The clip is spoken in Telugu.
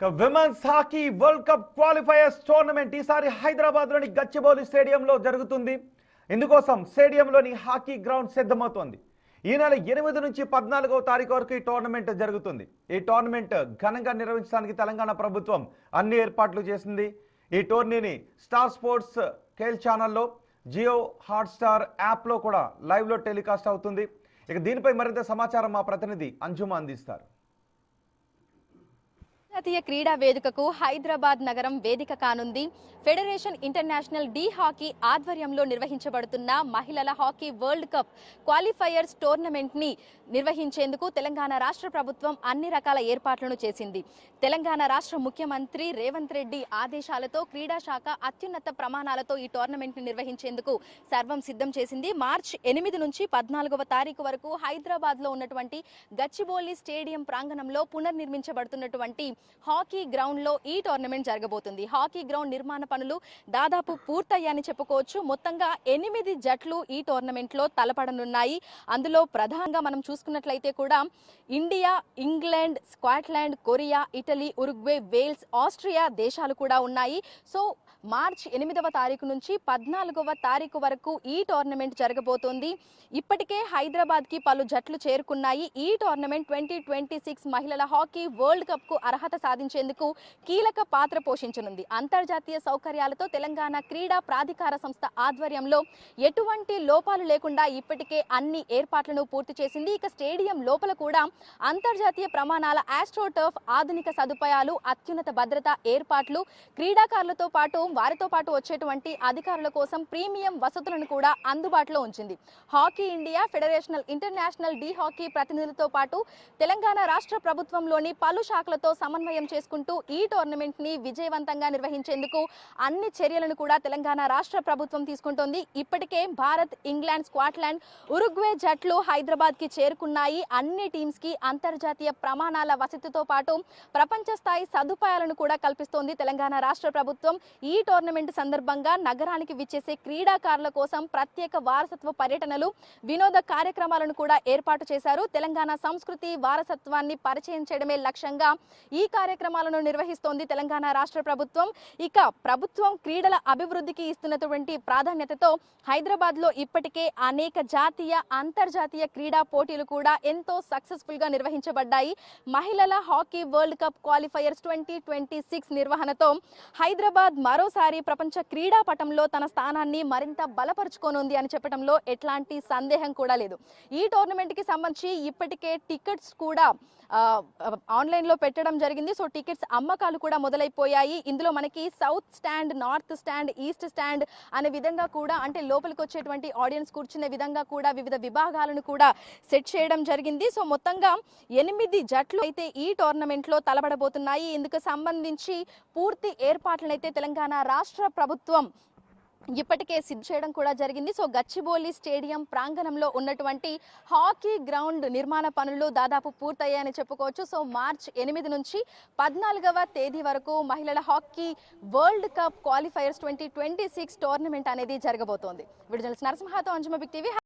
Women's hockey world cup qualifiers tournament ఈసారి హైదరాబాద్లోని గచ్చిబౌలి స్టేడియంలో జరుగుతుంది. ఇందుకోసం స్టేడియంలోని హాకీ గ్రౌండ్ సిద్ధమవుతోంది. ఈ నెల 8 నుంచి 14వ తారీఖు వరకు ఈ టోర్నమెంట్ జరుగుతుంది. ఈ టోర్నమెంట్ ఘనంగా నిర్వహించడానికి తెలంగాణ ప్రభుత్వం అన్ని ఏర్పాట్లు చేసింది. ఈ టోర్నీని స్టార్ స్పోర్ట్స్ కేల్ ఛానల్లో, జియో హాట్స్టార్ యాప్లో కూడా లైవ్లో టెలికాస్ట్ అవుతుంది. ఇక దీనిపై మరింత సమాచారం మా ప్రతినిధి అంజుమ అందిస్తారు. జాతీయ క్రీడా వేదికకు హైదరాబాద్ నగరం వేదిక కానుంది. ఫెడరేషన్ ఇంటర్నేషనల్ డి హాకీ ఆధ్వర్యంలో నిర్వహించబడుతున్న మహిళల hockey world cup qualifiers tournament ని నిర్వహించేందుకు తెలంగాణ రాష్ట్ర ప్రభుత్వం అన్ని రకాల ఏర్పాట్లను చేసింది. తెలంగాణ రాష్ట్ర ముఖ్యమంత్రి రేవంత్ రెడ్డి ఆదేశాలతో క్రీడా శాఖ అత్యున్నత ప్రమాణాలతో ఈ టోర్నమెంట్ ని నిర్వహించేందుకు సర్వం సిద్ధం చేసింది. మార్చి 8 నుంచి 14వ తారీఖు వరకు హైదరాబాద్ లో ఉన్నటువంటి గచ్చిబౌలి స్టేడియం ప్రాంగణంలో పునర్నిర్మించబడుతున్నటువంటి హాకీ గ్రౌండ్ లో ఈ టోర్నమెంట్ జరగబోతుంది. హాకీ గ్రౌండ్ నిర్మాణ పనులు దాదాపు పూర్తయ్యాయని చెప్పుకోవచ్చు. మొత్తంగా 8 జట్లు ఈ టోర్నమెంట్ లో తలపడనున్నాయి. అందులో ప్రధానంగా మనం చూసుకున్నట్లయితే కూడా India, England, Scotland, Korea, Italy, Uruguay, Wales, Austria దేశాలు కూడా ఉన్నాయి. సో మార్చి 8వ తారీఖు నుంచి 14వ తారీఖు వరకు ఈ టోర్నమెంట్ జరగబోతోంది. ఇప్పటికే హైదరాబాద్ కి పలు జట్లు చేరుకున్నాయి. ఈ టోర్నమెంట్ 2026 మహిళల హాకీ వరల్డ్ కప్ కు అర్హత సాధించేందుకు కీలక పాత్ర పోషించనుంది. అంతర్జాతీయ సౌకర్యాలతో తెలంగాణ క్రీడా ప్రాధికార సంస్థ ఆధ్వర్యంలో ఎటువంటి లోపాలు లేకుండా ఇప్పటికే అన్ని ఏర్పాట్లను పూర్తి చేసింది. ఇక స్టేడియం లోపల కూడా అంతర్జాతీయ ప్రమాణాల ఆస్ట్రోటర్ఫ్, ఆధునిక సదుపాయాలు, అత్యున్నత భద్రతా ఏర్పాట్లు, క్రీడాకారులతో పాటు వారితో పాటు వచ్చేటువంటి అధికారుల కోసం ప్రీమియం వసతులను కూడా అందుబాటులో ఉంచింది. Hockey India, Federation Internationale de Hockey ప్రతినిధులతో పాటు తెలంగాణ రాష్ట్ర ప్రభుత్వంలోని పలు శాఖలతో సమన్వయం చేసుకుంటూ ఈ టోర్నమెంట్ ని విజయవంతంగా నిర్వహించేందుకు అన్ని చర్యలను కూడా తెలంగాణ రాష్ట్ర ప్రభుత్వం తీసుకుంటోంది. ఇప్పటికే భారత్, ఇంగ్లాండ్, స్కాట్లాండ్, ఉరుగ్వే జట్లు హైదరాబాద్ కి చేరుకున్నాయి. అన్ని టీమ్స్ కి అంతర్జాతీయ ప్రమాణాల వసతితో పాటు ప్రపంచ స్థాయి సదుపాయాలను కూడా కల్పిస్తోంది తెలంగాణ రాష్ట్ర ప్రభుత్వం. ఈ టోర్నమెంట్ సందర్భంగా నగరానికి విచ్చేసే క్రీడాకారుల కోసం ప్రత్యేక వారసత్వ పర్యటనలు, వినోద కార్యక్రమాలను కూడా ఏర్పాటు చేశారు. తెలంగాణ సంస్కృతి వారసత్వాన్ని పరిచయం చేయడమే లక్ష్యంగా ఈ కార్యక్రమాలను నిర్వహిస్తోంది తెలంగాణ రాష్ట్ర ప్రభుత్వం. ఇక ప్రభుత్వం క్రీడల అభివృద్ధికి ఇస్తున్నటువంటి ప్రాధాన్యతతో హైదరాబాద్ లో ఇప్పటికే అనేక జాతీయ, అంతర్జాతీయ క్రీడా పోటీలు కూడా ఎంతో సక్సెస్ఫుల్ గా నిర్వహించబడ్డాయి. మహిళల హాకీ వరల్డ్ కప్ క్వాలిఫైయర్స్ 2026 నిర్వహణతో హైదరాబాద్ మరోసారి ప్రపంచ క్రీడా పటంలో తన స్థానాన్ని మరింత బలపరుచుకోనుంది అని చెప్పడంలో ఎట్లాంటి సందేహం కూడా లేదు. ఈ టోర్నమెంట్ కి సంబంధించి ఇప్పటికే టికెట్స్ కూడా ఆన్లైన్ లో పెట్టడం జరిగింది. సో టికెట్స్ అమ్మకాలు కూడా మొదలైపోయాయి. ఇందులో మనకి south stand, north stand, east stand అనే విధంగా కూడా, అంటే లోపలికి వచ్చేటువంటి ఆడియన్స్ కూర్చునే విధంగా కూడా వివిధ విభాగాలను కూడా సెట్ చేయడం జరిగింది. సో మొత్తంగా 8 జట్లు అయితే ఈ టోర్నమెంట్ లో తలపడబోతున్నాయి. ఇందుకు సంబంధించి పూర్తి ఏర్పాట్లను అయితే తెలంగాణ రాష్ట్ర ప్రభుత్వం ఇప్పటికే సిద్ధం చేయడం కూడా జరిగింది. సో గచ్చిబౌలి స్టేడియం ప్రాంగణంలో ఉన్నటువంటి హాకీ గ్రౌండ్ నిర్మాణ పనులు దాదాపు పూర్తయ్యాయని చెప్పుకోవచ్చు. సో మార్చి 8 నుంచి 14వ తేదీ వరకు మహిళల hockey world cup qualifiers 2026 tournament అనేది జరగబోతోంది. విడుదల నరసింహతో అంజుమ, బిగ్ టీవీ.